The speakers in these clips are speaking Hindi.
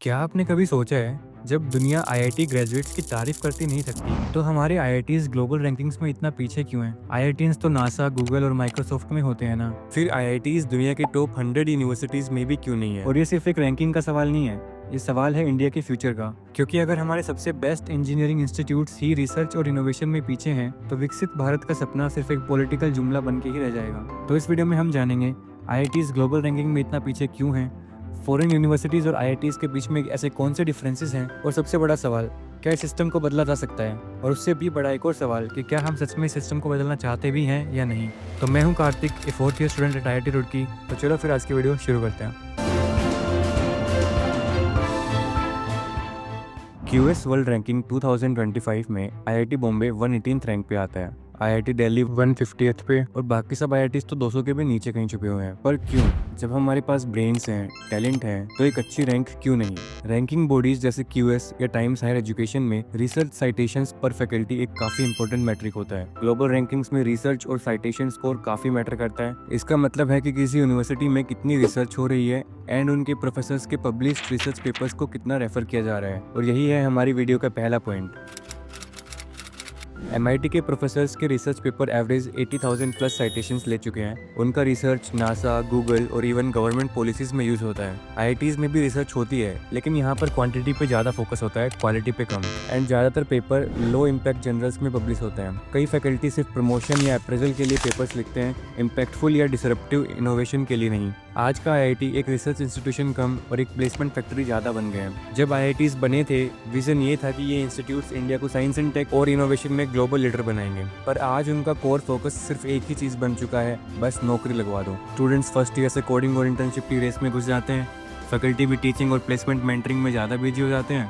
क्या आपने कभी सोचा है, जब दुनिया आईआईटी ग्रेजुएट्स की तारीफ करती नहीं थकती, तो हमारे आईआईटीज ग्लोबल रैंकिंग्स में इतना पीछे क्यों हैं? आईआईटीज तो नासा, गूगल और माइक्रोसॉफ्ट में होते हैं ना। फिर आईआईटीज दुनिया के टॉप 100 यूनिवर्सिटीज में भी क्यों नहीं है? और ये सिर्फ एक रैंकिंग का सवाल नहीं है, ये सवाल है इंडिया के फ्यूचर का। क्योंकि अगर हमारे सबसे बेस्ट इंजीनियरिंग इंस्टीट्यूट्स ही रिसर्च और इनोवेशन में पीछे हैं, तो विकसित भारत का सपना सिर्फ एक पॉलिटिकल जुमला बन के ही रह जाएगा। तो इस वीडियो में हम जानेंगे आईआईटीज ग्लोबल रैंकिंग में इतना पीछे क्यों हैं, फॉरेन यूनिवर्सिटीज़ और आईआईटीज़ के बीच में ऐसे कौन से डिफरेंसेस हैं, और सबसे बड़ा सवाल, क्या इस सिस्टम को बदला जा सकता है? और उससे भी बड़ा एक और सवाल कि क्या हम सच में इस सिस्टम को बदलना चाहते भी हैं या नहीं। तो मैं हूं कार्तिक, ए 4th year student at IIT Roorkee. तो चलो फिर आज की वीडियो शुरू करते हैं। क्यूएस वर्ल्ड रैंकिंग 2025 में आईआईटी बॉम्बे 118th रैंक पे आता है, आईआईटी दिल्ली 150th पे, और बाकी सब आईआईटीज तो 200 के भी नीचे कहीं छुपे हुए हैं। पर क्यों? जब हमारे पास ब्रेन्स हैं, टैलेंट है, तो एक अच्छी रैंक क्यों नहीं? रैंकिंग बॉडीज जैसे क्यूएस या टाइम्स हायर एजुकेशन में रिसर्च साइटेशंस पर फैकल्टी एक काफी इंपॉर्टेंट मैट्रिक होता है। ग्लोबल रैंकिंग्स में रिसर्च और साइटेशन स्कोर काफी मैटर करता है। इसका मतलब है कि किसी यूनिवर्सिटी में कितनी रिसर्च हो रही है एंड उनके प्रोफेसर्स के पब्लिश्ड रिसर्च पेपर्स को कितना रेफर किया जा रहा है। और यही है हमारी वीडियो का पहला पॉइंट। MIT के प्रोफेसर्स के research paper average 80,000 plus citations ले चुके हैं। उनका रिसर्च नासा, गूगल और इवन गवर्नमेंट पॉलिसीज में यूज होता है। आईआईटीज में भी रिसर्च होती है, लेकिन यहाँ पर क्वांटिटी पे ज़्यादा फोकस होता है, क्वालिटी पे कम। एंड ज़्यादातर पेपर लो इम्पैक्ट जर्नल्स में पब्लिश होते हैं। कई फैकल्टी सिर्फ प्रमोशन या अप्रेजल के लिए पेपर्स लिखते हैं, इम्पैक्टफुल या डिसरप्टिव इनोवेशन के लिए नहीं। आज का आईआईटी एक रिसर्च इंस्टीट्यूशन कम और एक प्लेसमेंट फैक्ट्री ज़्यादा बन गए हैं। जब आईआईटीज बने थे, विजन ये था कि ये इंस्टीट्यूट्स इंडिया को साइंस एंड टेक और इनोवेशन में ग्लोबल लीडर बनाएंगे। पर आज उनका कोर फोकस सिर्फ एक ही चीज़ बन चुका है, बस नौकरी लगवा दो। स्टूडेंट्स फर्स्ट ईयर से कोडिंग और इंटर्नशिप की रेस में घुस जाते हैं। फैकल्टी भी टीचिंग और प्लेसमेंट मेंटरिंग में ज़्यादा बिजी हो जाते हैं।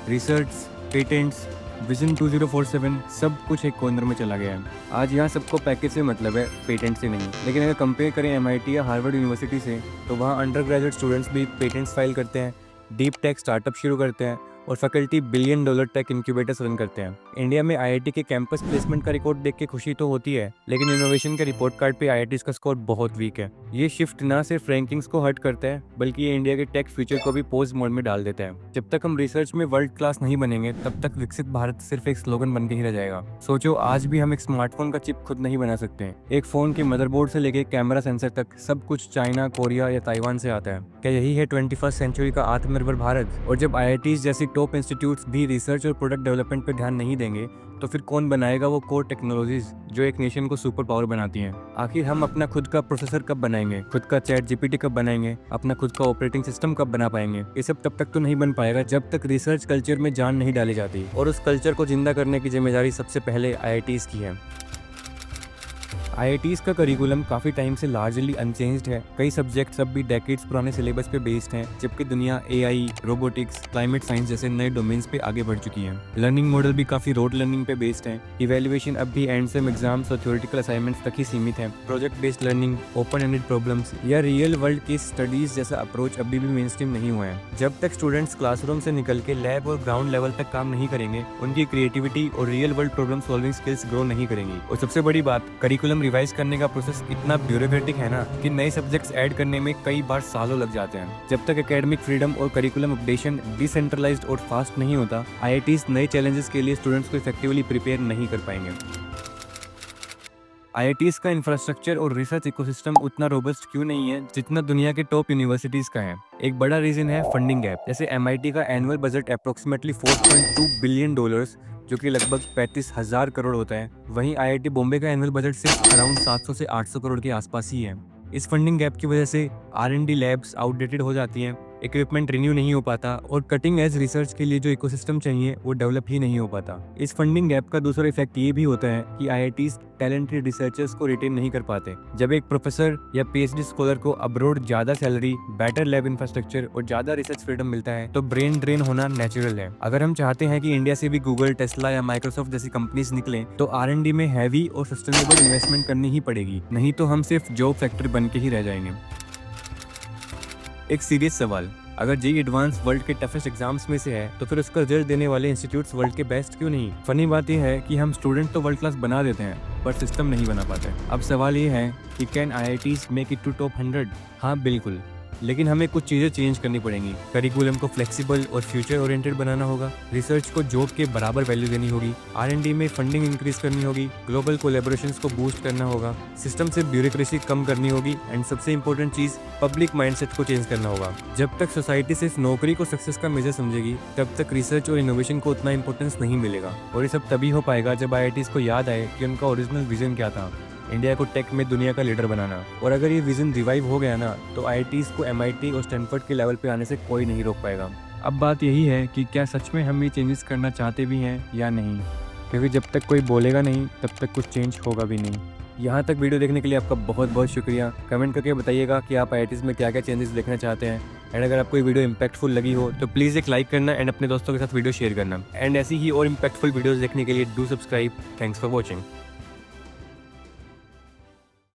रिसर्च, पेटेंट्स, विजन 2047 सब कुछ एक कॉर्नर में चला गया है। आज यहाँ सबको पैकेज से मतलब है, पेटेंट से नहीं। लेकिन अगर कंपेयर करें MIT या हार्वर्ड यूनिवर्सिटी से, तो वहाँ अंडर ग्रेजुएट स्टूडेंट्स भी पेटेंट्स फाइल करते हैं, डीप टेक स्टार्टअप शुरू करते हैं, और faculty $1 billion tech incubators run करते हैं। इंडिया में आईआईटी के कैंपस प्लेसमेंट का रिकॉर्ड देख के खुशी तो होती है, लेकिन इनोवेशन के रिपोर्ट कार्ड पे आईआईटीज का स्कोर बहुत वीक है। ये शिफ्ट ना सिर्फ रैंकिंग्स को हर्ट करता है, बल्कि ये इंडिया के टेक फ्यूचर को भी पॉज मोड में डाल देता है। जब तक हम रिसर्च में वर्ल्ड क्लास नहीं बनेंगे, तब तक विकसित भारत सिर्फ एक स्लोगन बन के ही रह जाएगा। सोचो, आज भी हम एक स्मार्टफोन का चिप खुद नहीं बना सकते हैं। एक फोन के मदरबोर्ड से लेके कैमरा सेंसर तक सब कुछ चाइना, कोरिया या ताइवान से आता है। क्या यही है 21st सेंचुरी का आत्मनिर्भर भारत? और जब आईआईटीज जैसी टॉप इंस्टीट्यूट्स भी रिसर्च और प्रोडक्ट डेवलपमेंट पर ध्यान नहीं देंगे, तो फिर कौन बनाएगा वो कोर टेक्नोलॉजीज जो एक नेशन को सुपर पावर बनाती हैं? आखिर हम अपना खुद का प्रोसेसर कब बनाएंगे, खुद का चैट जीपीटी कब बनाएंगे, अपना खुद का ऑपरेटिंग सिस्टम कब बना पाएंगे? ये सब तब तक तो नहीं बन पाएगा जब तक रिसर्च कल्चर में जान नहीं डाली जाती। और उस कल्चर को जिंदा करने की जिम्मेदारी सबसे पहले आईआईटीज की है। आईआईटीज का करिकुलम काफ़ी टाइम से लार्जली अनचेंज्ड है। कई सब्जेक्ट्स अब भी डेकेड्स पुराने सिलेबस पे बेस्ड हैं, जबकि दुनिया एआई, रोबोटिक्स, क्लाइमेट साइंस जैसे नए डोमेन्स पे आगे बढ़ चुकी है। लर्निंग मॉडल भी काफ़ी रोड लर्निंग पे बेस्ड है। इवैल्यूएशन अब भी एंड सेम एग्जाम्स और थ्योरेटिकल असाइनमेंट्स तक ही सीमित है। Project based learning, open ended problems या रियल वर्ल्ड केस स्टडीज जैसा अप्रोच अभी भी मेनस्ट्रीम नहीं हुआ है। जब तक स्टूडेंट्स क्लासरूम से निकल के लैब और ग्राउंड लेवल तक काम नहीं करेंगे, उनकी क्रिएटिविटी और real world problem solving skills grow नहीं करेंगी। और सबसे बड़ी बात, करिकुलम रिवाइज करने का इतना ब्यूरोक्रेटिक है ना कि नए सब्जेक्ट्स ऐड करने में कई बार सालों लग जाते हैं। जब तक एकेडमिक फ्रीडम और करिकुलम अपडेशन डिसेंट्रलाइज्ड और फास्ट नहीं होता, आईआईटीज नए चैलेंजेस के लिए स्टूडेंट्स को इफेक्टिवली प्रिपेयर नहीं कर पाएंगे। आईआईटीज का इंफ्रास्ट्रक्चर और रिसर्च इकोसिस्टम उतना रोबस्ट क्यों नहीं है जितना दुनिया के टॉप यूनिवर्सिटीज का है? एक बड़ा रीजन है फंडिंग गैप। जैसे MIT का एनुअल बजट अप्रोक्सीमेटली $4.2 बिलियन, जो कि लगभग 35,000 करोड़ होता है। वहीं आईआईटी बॉम्बे का एनुअल बजट सिर्फ अराउंड 700 से 800 करोड़ के आसपास ही है। इस फंडिंग गैप की वजह से R&D लैब्स आउटडेटेड हो जाती हैं, इक्विपमेंट रिन्यू नहीं हो पाता, और कटिंग एज रिसर्च के लिए जो इकोसिस्टम चाहिए वो डेवलप ही नहीं हो पाता। इस फंडिंग गैप का दूसरा इफेक्ट ये भी होता है कि आईआईटीज टैलेंटेड रिसर्चर्स को रिटेन नहीं कर पाते। जब एक प्रोफेसर या पीएचडी स्कॉलर को अब्रोड ज्यादा सैलरी, बेटर लैब इंफ्रास्ट्रक्चर और ज्यादा रिसर्च फ्रीडम मिलता है, तो ब्रेन ड्रेन होना नेचुरल है। अगर हम चाहते हैं कि इंडिया से भी गूगल, टेस्ला या माइक्रोसॉफ्ट जैसी कंपनीज निकलें, तो R&D में हैवी और सस्टेनेबल इन्वेस्टमेंट करनी ही पड़ेगी, नहीं तो हम सिर्फ जॉब फैक्ट्री बन के ही रह जाएंगे। एक सीरियस सवाल, अगर जेईई एडवांस वर्ल्ड के टफेस्ट एग्जाम्स में से है, तो फिर उसका रिजल्ट देने वाले इंस्टीट्यूट्स वर्ल्ड के बेस्ट क्यों नहीं? फनी बात यह है कि हम स्टूडेंट तो वर्ल्ड क्लास बना देते हैं, पर सिस्टम नहीं बना पाते। अब सवाल ये है कि can IITs make it to top 100? हाँ बिल्कुल, लेकिन हमें कुछ चीज़ें चेंज करनी पड़ेंगी। करिकुलम को फ्लेक्सिबल और फ्यूचर ओरिएंटेड बनाना होगा, रिसर्च को जॉब के बराबर वैल्यू देनी होगी, R&D में फंडिंग इंक्रीज करनी होगी, ग्लोबल कोलैबोरेशंस को बूस्ट करना होगा, सिस्टम से ब्यूरोक्रेसी कम करनी होगी एंड सबसे इंपॉर्टेंट चीज़ पब्लिक माइंडसेट को चेंज करना होगा। जब तक सोसाइटी सिर्फ नौकरी को सक्सेस का मेजर समझेगी तब तक रिसर्च और इनोवेशन को उतना इंपॉर्टेंस नहीं मिलेगा। और ये सब तभी हो पाएगा जब IITs को याद आए कि उनका ओरिजिनल विजन क्या था, इंडिया को टेक में दुनिया का लीडर बनाना। और अगर ये विजन रिवाइव हो गया ना तो IITs को MIT और स्टैनफोर्ड के लेवल पे आने से कोई नहीं रोक पाएगा। अब बात यही है कि क्या सच में हम ये चेंजेस करना चाहते भी हैं या नहीं, क्योंकि जब तक कोई बोलेगा नहीं तब तक कुछ चेंज होगा भी नहीं। यहाँ तक वीडियो देखने के लिए आपका बहुत बहुत शुक्रिया। कमेंट करके बताइएगा कि आप IITs में क्या क्या चेंजेस देखना चाहते हैं। एंड अगर आपको ये वीडियो इंपैक्टफुल लगी हो तो प्लीज़ एक लाइक करना एंड अपने दोस्तों के साथ वीडियो शेयर करना। एंड ऐसी ही और इंपैक्टफुल वीडियोस देखने के लिए do subscribe. Thanks for watching.